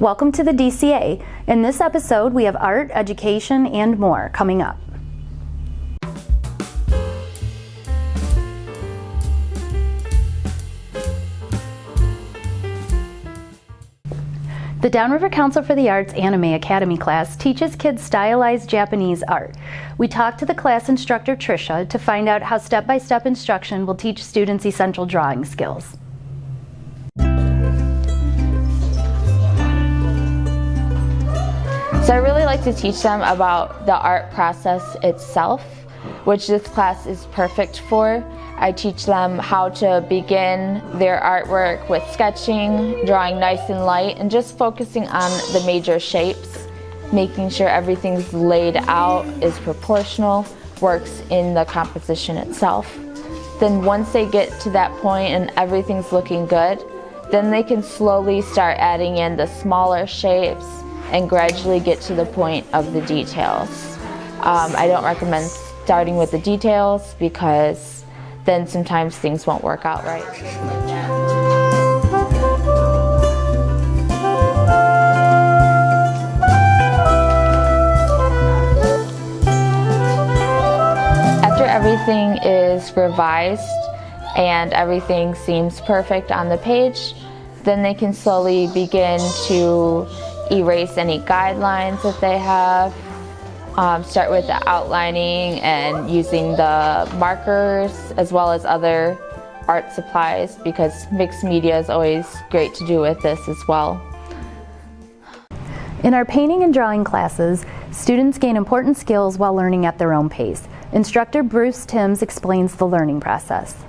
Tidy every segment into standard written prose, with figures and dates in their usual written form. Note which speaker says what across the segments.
Speaker 1: Welcome to the DCA. In this episode, we have art, education, and more coming up. The Downriver Council for the Arts Anime Academy class teaches kids stylized Japanese art. We talked to the class instructor Tricia to find out how step-by-step instruction will teach students essential drawing skills.
Speaker 2: So I really like to teach them about the art process itself, which this class is perfect for. I teach them how to begin their artwork with sketching, drawing nice and light, and just focusing on the major shapes, making sure everything's laid out, is proportional, works in the composition itself. Then once they get to that point and everything's looking good, then they can slowly start adding in the smaller shapes and gradually get to the point of the details. I don't recommend starting with the details because then sometimes things won't work out right. After everything is revised and everything seems perfect on the page, then they can slowly begin to erase any guidelines that they have. Start with the outlining and using the markers as well as other art supplies, because mixed media is always great to do with this as well.
Speaker 1: In our painting and drawing classes, students gain important skills while learning at their own pace. Instructor Bruce Timms explains the learning process.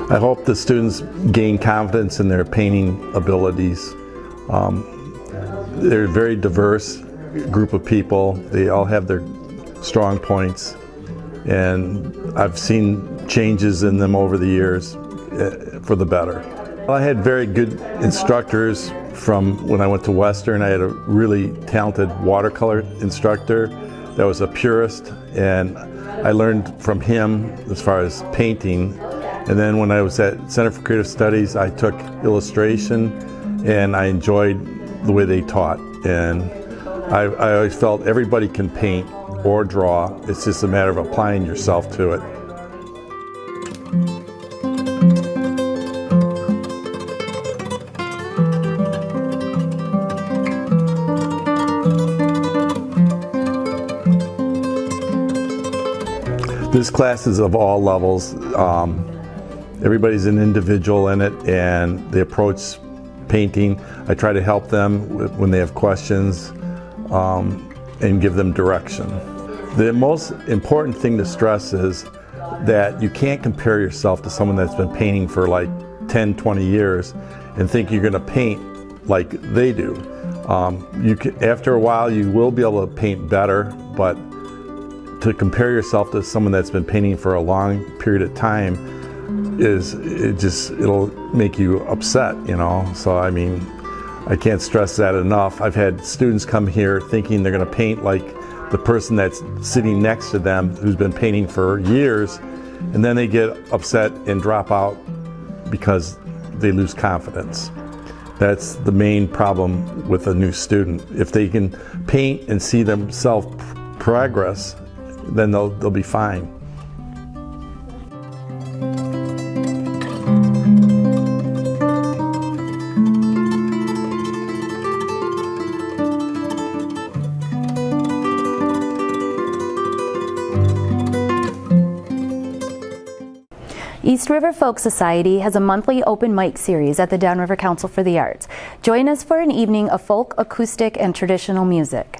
Speaker 3: I hope the students gain confidence in their painting abilities. They're a very diverse group of people. They all have their strong points, and I've seen changes in them over the years for the better. I had very good instructors from when I went to Western. I had a really talented watercolor instructor that was a purist, and I learned from him as far as painting. And then when I was at Center for Creative Studies, I took illustration, and I enjoyed the way they taught. And I always felt everybody can paint or draw. It's just a matter of applying yourself to it. This class is of all levels. Everybody's an individual in it, and they approach painting. I try to help them when they have questions and give them direction. The most important thing to stress is that you can't compare yourself to someone that's been painting for like 10, 20 years and think you're going to paint like they do. After a while, you will be able to paint better, but to compare yourself to someone that's been painting for a long period of time it'll make you upset, you know. So I mean, I can't stress that enough. I've had students come here thinking they're going to paint like the person that's sitting next to them who's been painting for years, and then they get upset and drop out because they lose confidence. That's the main problem with a new student. If they can paint and see themselves progress, then they'll be fine.
Speaker 1: East River Folk Society has a monthly open mic series at the Downriver Council for the Arts. Join us for an evening of folk, acoustic, and traditional music.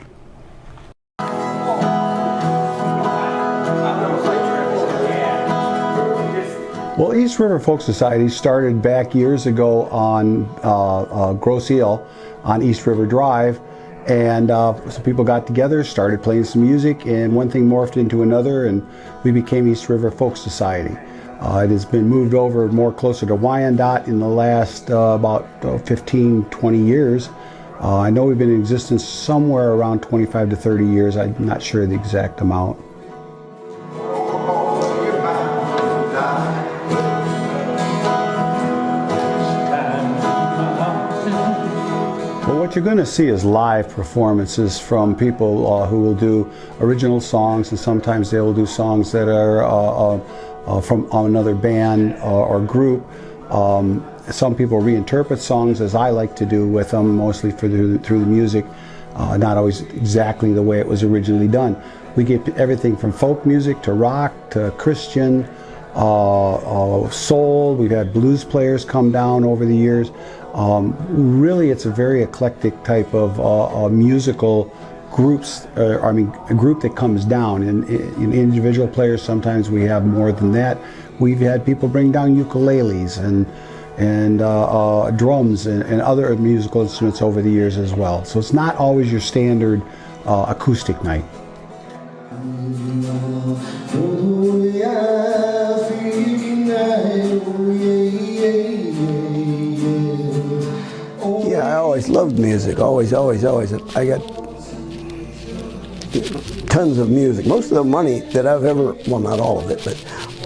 Speaker 4: Well, East River Folk Society started back years ago on Grosse Ile on East River Drive, and so people got together, started playing some music, and one thing morphed into another, and we became East River Folk Society. It has been moved over more closer to Wyandotte in the last about 15, 20 years. I know we've been in existence somewhere around 25 to 30 years. I'm not sure the exact amount. you're going to see is live performances from people who will do original songs, and sometimes they will do songs that are from another band or group. Some people reinterpret songs, as I like to do with them, mostly through the music, not always exactly the way it was originally done. We get everything from folk music to rock to Christian, soul. We've had blues players come down over the years. Really, it's a very eclectic type of musical groups. A group that comes down. In individual players, sometimes we have more than that. We've had people bring down ukuleles and drums and other musical instruments over the years as well. So it's not always your standard acoustic night.
Speaker 5: Yeah, I always loved music, always. I got tons of music. Most of the money that I've ever, well, not all of it, but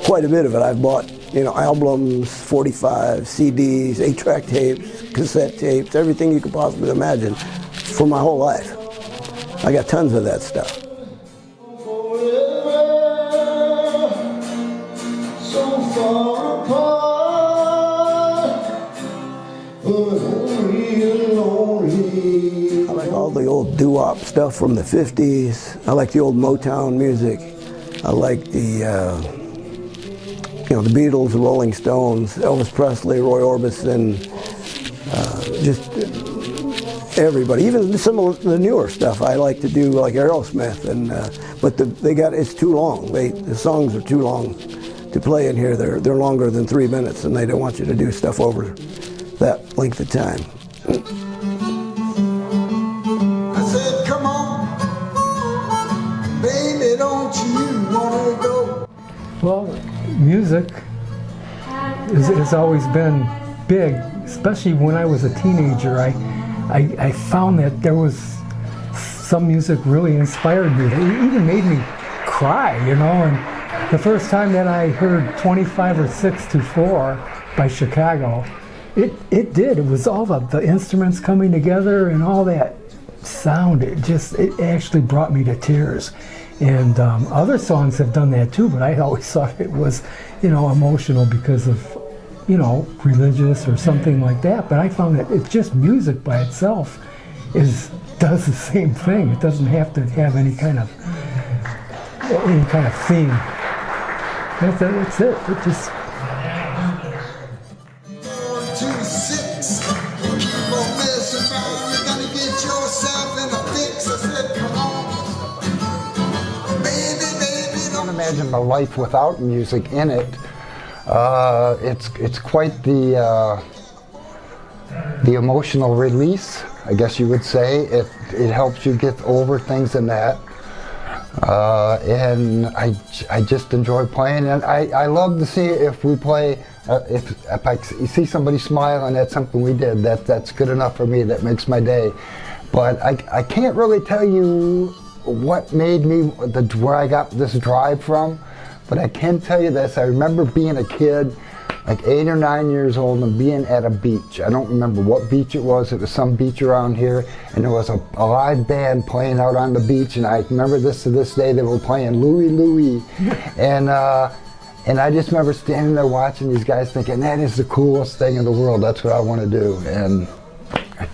Speaker 5: quite a bit of it I've bought, you know, albums, 45, CDs, 8-track tapes, cassette tapes, everything you could possibly imagine for my whole life. I got tons of that stuff. I like all the old doo-wop stuff from the 50s. I like the old Motown music. I like the, you know, the Beatles, the Rolling Stones, Elvis Presley, Roy Orbison, just everybody. Even some of the newer stuff I like to do, like Aerosmith, and but it's too long. The songs are too long to play in here. They're longer than 3 minutes, and they don't want you to do stuff over that length of time.
Speaker 6: I said, come on, baby, don't you want to go?
Speaker 7: Well, music has always been big, especially when I was a teenager. I found that there was some music really inspired me. It even made me cry, you know. And the first time that I heard 25 or 6 to 4 by Chicago, it did. It was all the instruments coming together and all that sound. It actually brought me to tears. And other songs have done that too, but I always thought it was, you know, emotional because of, you know, religious or something like that. But I found that it's just music by itself does the same thing. It doesn't have to have any kind of theme. That's it. It just.
Speaker 6: 426, keep on messing around. You gotta get yourself in a fix. I said, come on, baby,
Speaker 8: I can't imagine a life without music in it. It's quite the emotional release, I guess you would say. It helps you get over things in that. And I just enjoy playing, and I love to see if we play. If I see somebody smile and that's something we did, that's good enough for me. That makes my day. But I can't really tell you what made me where I got this drive from. But I can tell you this: I remember being a kid, like 8 or 9 years old, and being at a beach. I don't remember what beach it was. It was some beach around here, and there was a live band playing out on the beach. And I remember this to this day. They were playing Louie Louie, and I just remember standing there watching these guys, thinking that is the coolest thing in the world. That's what I want to do, and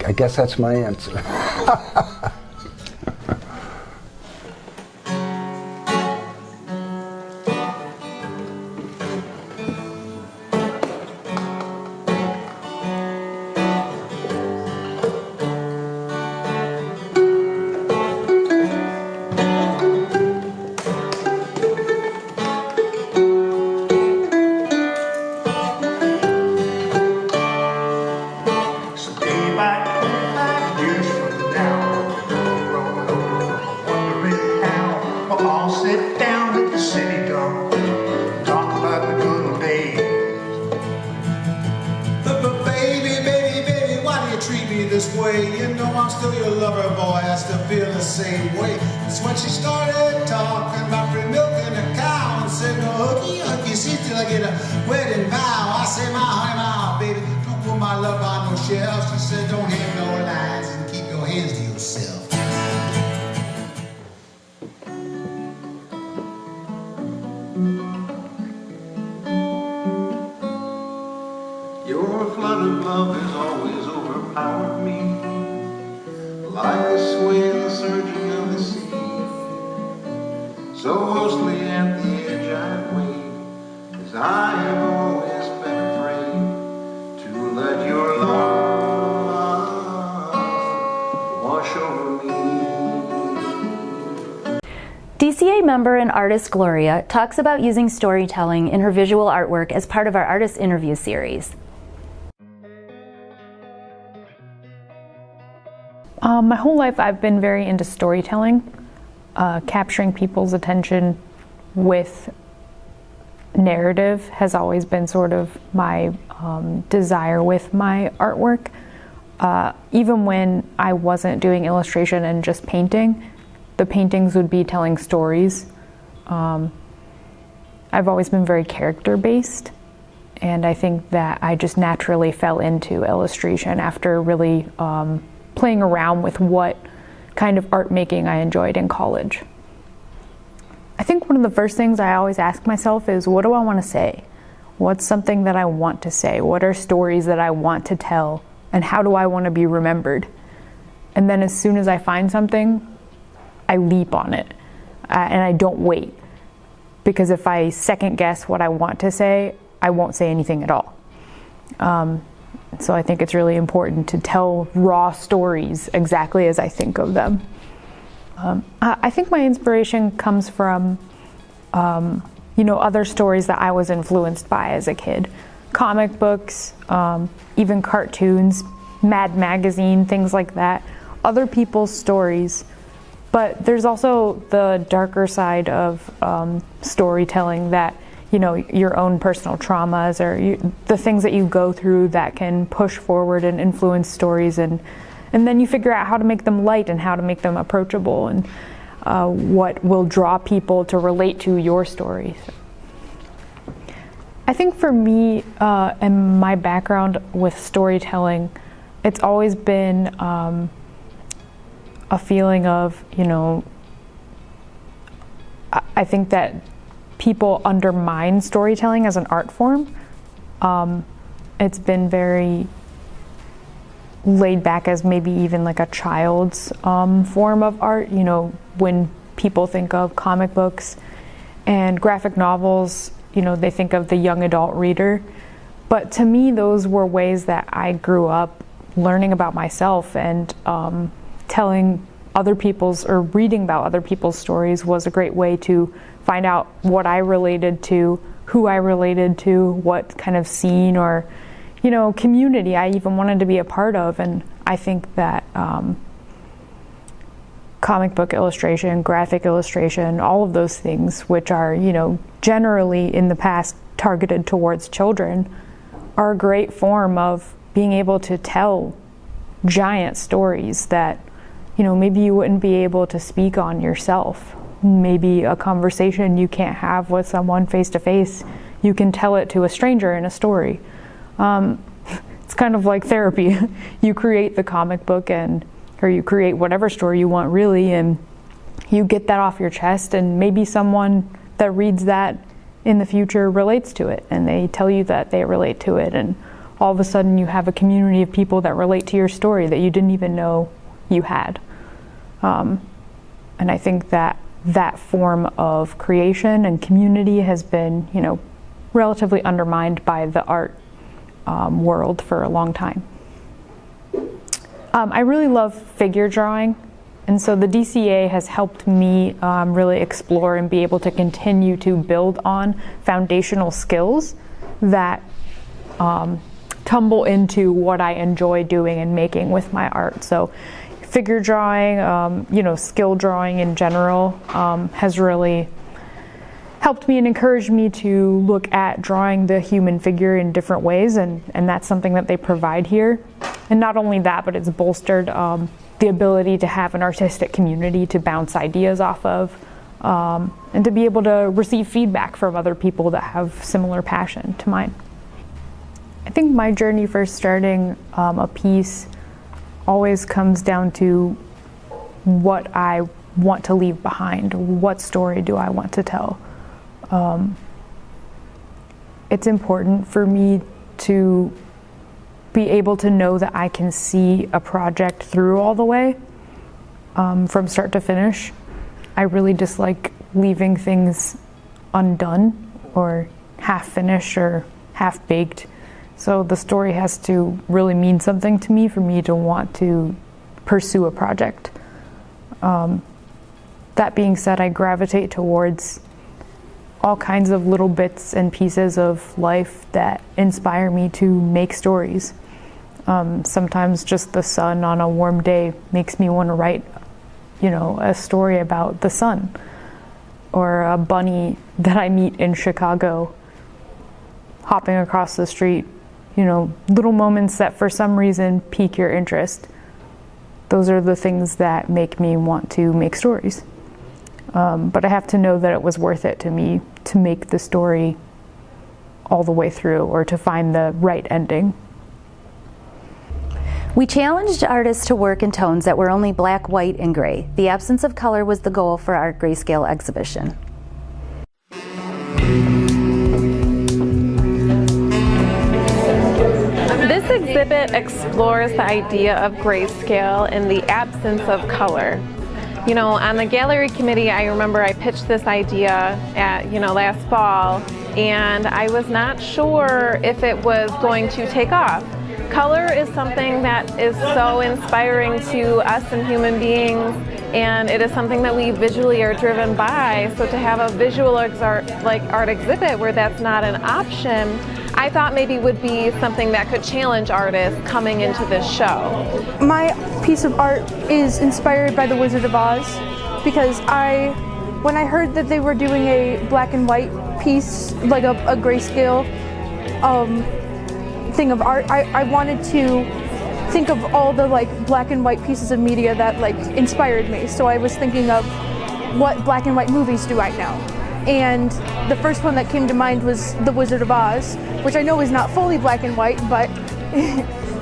Speaker 8: I guess that's my answer.
Speaker 6: This way, you know I'm still your lover, boy. I still feel the same way. It's when she started talking about free milk and a cow, and said, no hooky, hooky, see till I get a wedding vow. I say, my honey, my baby, don't put my love on no shelf. She said, don't hang no lines and keep your Your flood of love has always overpowered me, like a swaying surging of the sea. So mostly at the edge I'd wait, as I have always been afraid to let your love wash over me.
Speaker 1: DCA member and artist Gloria talks about using storytelling in her visual artwork as part of our artist interview series.
Speaker 9: My whole life I've been very into storytelling, capturing people's attention with narrative has always been sort of my desire with my artwork. Even when I wasn't doing illustration and just painting, the paintings would be telling stories. I've always been very character-based, and I think that I just naturally fell into illustration after really playing around with what kind of art making I enjoyed in college. I think one of the first things I always ask myself is, what do I want to say? What's something that I want to say? What are stories that I want to tell? And how do I want to be remembered? And then as soon as I find something, I leap on it, and I don't wait. Because if I second guess what I want to say, I won't say anything at all. So I think it's really important to tell raw stories exactly as I think of them. I think my inspiration comes from, other stories that I was influenced by as a kid. Comic books, even cartoons, Mad Magazine, things like that. Other people's stories. But there's also the darker side of storytelling that, your own personal traumas or the things that you go through that can push forward and influence stories, and then you figure out how to make them light and how to make them approachable, and what will draw people to relate to your stories. I think for me and my background with storytelling, it's always been a feeling of, I think that people undermine storytelling as an art form. It's been very laid back as maybe even like a child's form of art. When people think of comic books and graphic novels, they think of the young adult reader. But to me, those were ways that I grew up learning about myself, and telling other people's or reading about other people's stories was a great way to find out what I related to, who I related to, what kind of scene or, community I even wanted to be a part of. And I think that comic book illustration, graphic illustration, all of those things, which are, generally in the past targeted towards children, are a great form of being able to tell giant stories that, maybe you wouldn't be able to speak on yourself. Maybe a conversation you can't have with someone face to face, you can tell it to a stranger in a story. It's kind of like therapy. You create the comic book or you create whatever story you want really, and you get that off your chest, and maybe someone that reads that in the future relates to it, and they tell you that they relate to it, and all of a sudden you have a community of people that relate to your story that you didn't even know you had. And I think that form of creation and community has been, relatively undermined by the art world for a long time. I really love figure drawing, and so the DCA has helped me really explore and be able to continue to build on foundational skills that tumble into what I enjoy doing and making with my art. So figure drawing, skill drawing in general has really helped me and encouraged me to look at drawing the human figure in different ways, and that's something that they provide here. And not only that, but it's bolstered the ability to have an artistic community to bounce ideas off of, and to be able to receive feedback from other people that have similar passion to mine. I think my journey for starting a piece always comes down to what I want to leave behind. What story do I want to tell? It's important for me to be able to know that I can see a project through all the way, from start to finish. I really dislike leaving things undone or half finished or half baked. So the story has to really mean something to me for me to want to pursue a project. That being said, I gravitate towards all kinds of little bits and pieces of life that inspire me to make stories. Sometimes just the sun on a warm day makes me want to write, a story about the sun, or a bunny that I meet in Chicago hopping across the street. Little moments that for some reason pique your interest. Those are the things that make me want to make stories. But I have to know that it was worth it to me to make the story all the way through, or to find the right ending.
Speaker 1: We challenged artists to work in tones that were only black, white, and gray. The absence of color was the goal for our grayscale exhibition.
Speaker 10: This exhibit explores the idea of grayscale in the absence of color. On the gallery committee, I remember I pitched this idea at, last fall, and I was not sure if it was going to take off. Color is something that is so inspiring to us and human beings, and it is something that we visually are driven by. So to have a visual art exhibit where that's not an option, I thought maybe would be something that could challenge artists coming into this show.
Speaker 11: My piece of art is inspired by The Wizard of Oz, because when I heard that they were doing a black and white piece, like a grayscale thing of art, I wanted to think of all the black and white pieces of media that inspired me. So I was thinking of what black and white movies do right now. And the first one that came to mind was The Wizard of Oz, which I know is not fully black and white, but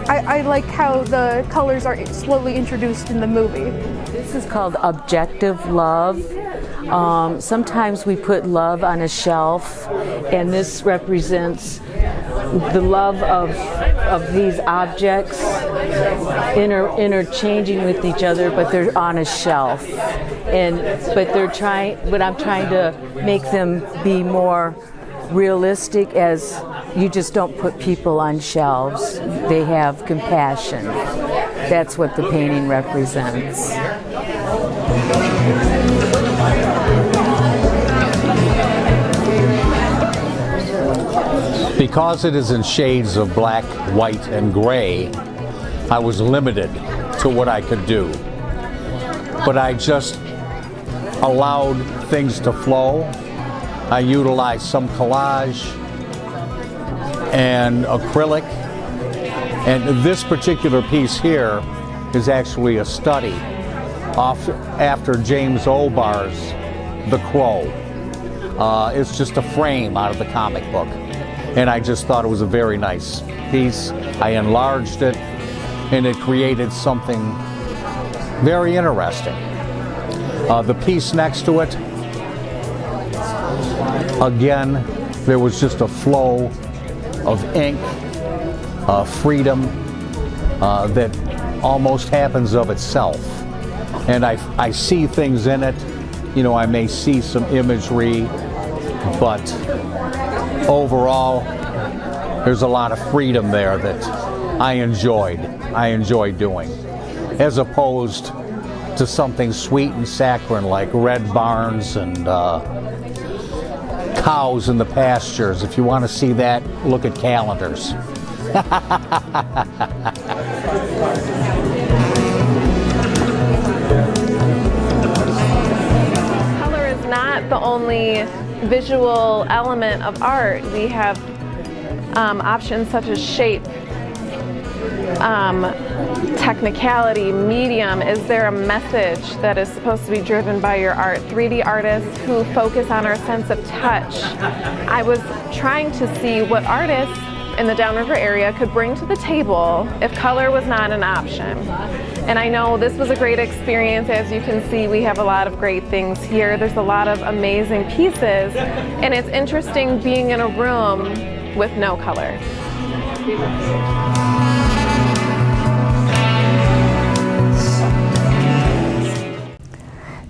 Speaker 11: I like how the colors are slowly introduced in the movie.
Speaker 12: This is called objective love. Sometimes we put love on a shelf, and this represents the love of these objects interchanging with each other, but they're on a shelf. But I'm trying to make them be more realistic, as you just don't put people on shelves. They have compassion. That's what the painting represents.
Speaker 13: Because it is in shades of black, white, and gray, I was limited to what I could do. But I just allowed things to flow. I utilized some collage and acrylic. And this particular piece here is actually a study after James O'Barr's The Crow. It's just a frame out of the comic book. And I just thought it was a very nice piece. I enlarged it, and it created something very interesting. The piece next to it, again, there was just a flow of ink, freedom that almost happens of itself. And I see things in it. I may see some imagery, but overall, there's a lot of freedom there that I enjoyed doing, as opposed to something sweet and saccharine like red barns and cows in the pastures. If you want to see that, look at calendars.
Speaker 10: Color is not the only visual element of art. We have options such as shape, technicality, medium. Is there a message that is supposed to be driven by your art? 3D artists who focus on our sense of touch. I was trying to see what artists in the Downriver area could bring to the table if color was not an option. And I know this was a great experience. As you can see, we have a lot of great things here. There's a lot of amazing pieces, and it's interesting being in a room with no color.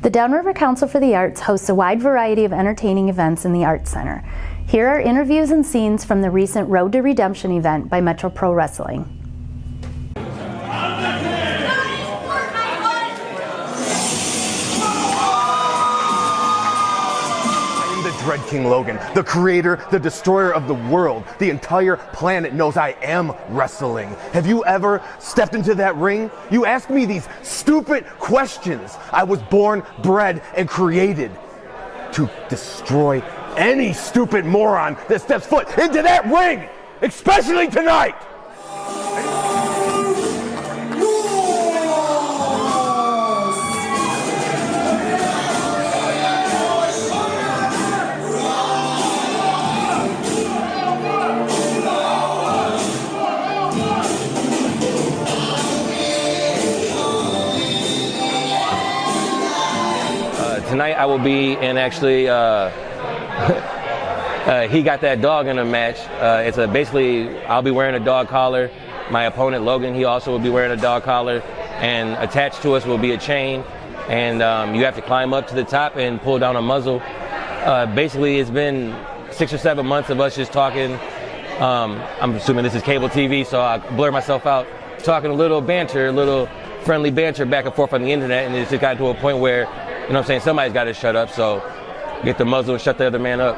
Speaker 1: The Downriver Council for the Arts hosts a wide variety of entertaining events in the Arts Center. Here are interviews and scenes from the recent Road to Redemption event by Metro Pro Wrestling.
Speaker 14: Dread King Logan, the creator, the destroyer of the world. The entire planet knows I am wrestling. Have you ever stepped into that ring? You ask me these stupid questions. I was born, bred, and created to destroy any stupid moron that steps foot into that ring, especially tonight.
Speaker 15: Tonight I will be in actually He Got That Dog in a match. It's basically I'll be wearing a dog collar. My opponent Logan, he also will be wearing a dog collar, and attached to us will be a chain, and you have to climb up to the top and pull down a muzzle. Basically it's been 6 or 7 months of us just talking. I'm assuming this is cable TV, so I blur myself out, talking a little banter, a little friendly banter back and forth on the internet, and it's just got to a point where, you know what I'm saying, somebody's got to shut up, so get the muzzle and shut the other man up.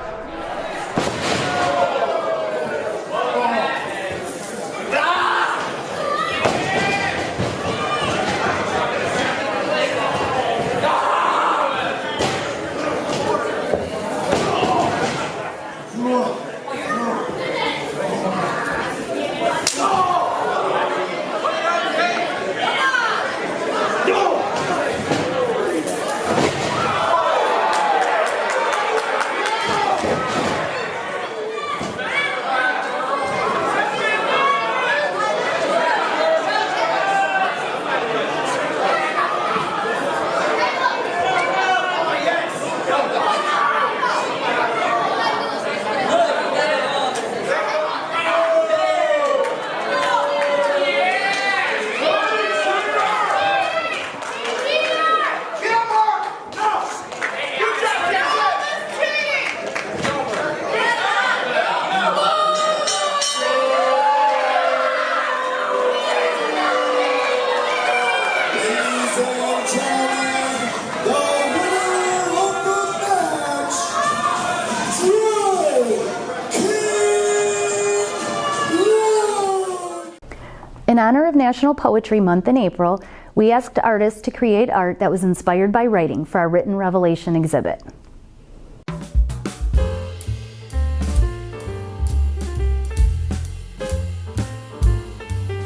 Speaker 1: In honor of National Poetry Month in April, we asked artists to create art that was inspired by writing for our Written Revelation exhibit.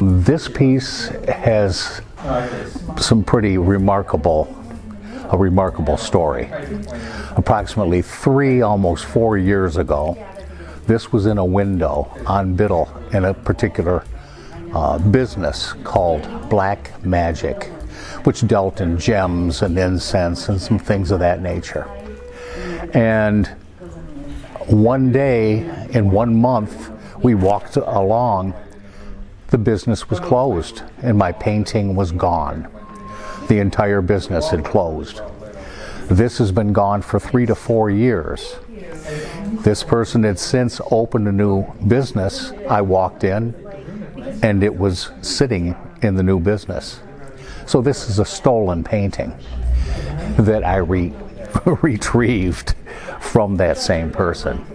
Speaker 13: This piece has some pretty remarkable story. Approximately 3, almost 4 years ago, this was in a window on Biddle in a particular business called Black Magic, which dealt in gems and incense and some things of that nature. And one day in 1 month, we walked along, the business was closed and my painting was gone. The entire business had closed. This has been gone for 3 to 4 years. This person had since opened a new business. I walked in and it was sitting in the new business. So this is a stolen painting that I retrieved from that same person.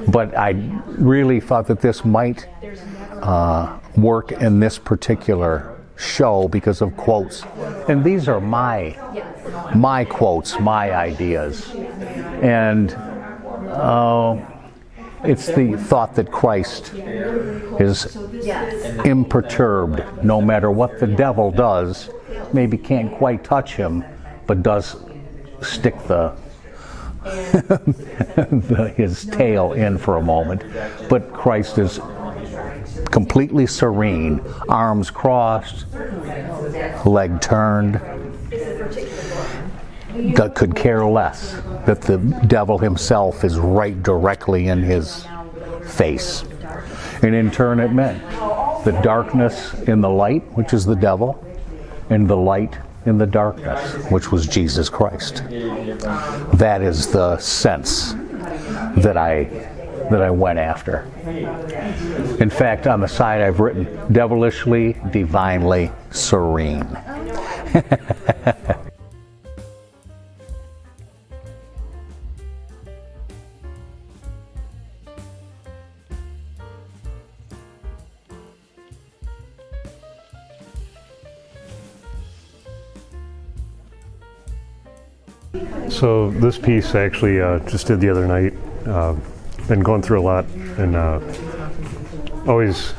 Speaker 13: But I really thought that this might work in this particular show because of quotes. And these are my quotes, my ideas. And it's the thought that Christ is imperturbed no matter what the devil does. Maybe can't quite touch him, but does stick his tail in for a moment. But Christ is completely serene, arms crossed, leg turned, that could care less that the devil himself is right directly in his face. And in turn it meant the darkness in the light, which is the devil, and the light in the darkness, which was Jesus Christ. That is the sense that I went after. In fact, on the side I've written, devilishly, divinely serene.
Speaker 16: So this piece I actually just did the other night. Been going through a lot, and always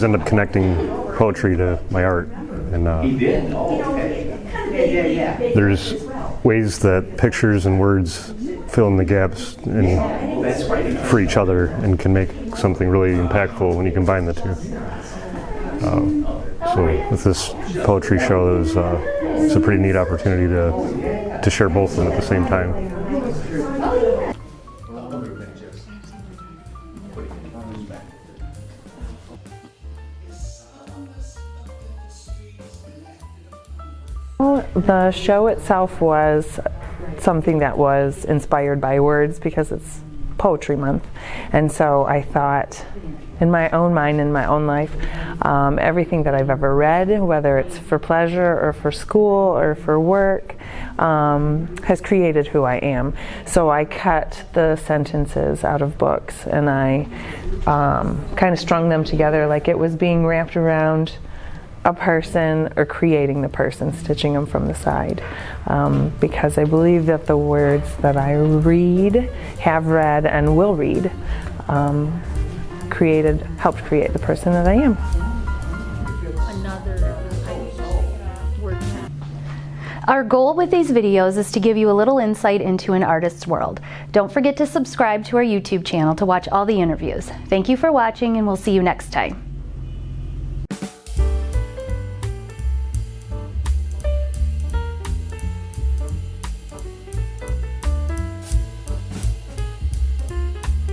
Speaker 16: end up connecting poetry to my art. And there's ways that pictures and words fill in the gaps for each other and can make something really impactful when you combine the two. So with this poetry show, it's a pretty neat opportunity to share both of them at the same time.
Speaker 17: The show itself was something that was inspired by words because it's Poetry Month, and so I thought, in my own mind, in my own life, everything that I've ever read, whether it's for pleasure or for school or for work, has created who I am. So I cut the sentences out of books and I kind of strung them together like it was being wrapped around a person or creating the person, stitching them from the side. Because I believe that the words that I read, have read, and will read helped create the person that I am.
Speaker 1: Our goal with these videos is to give you a little insight into an artist's world. Don't forget to subscribe to our YouTube channel to watch all the interviews. Thank you for watching, and we'll see you next time.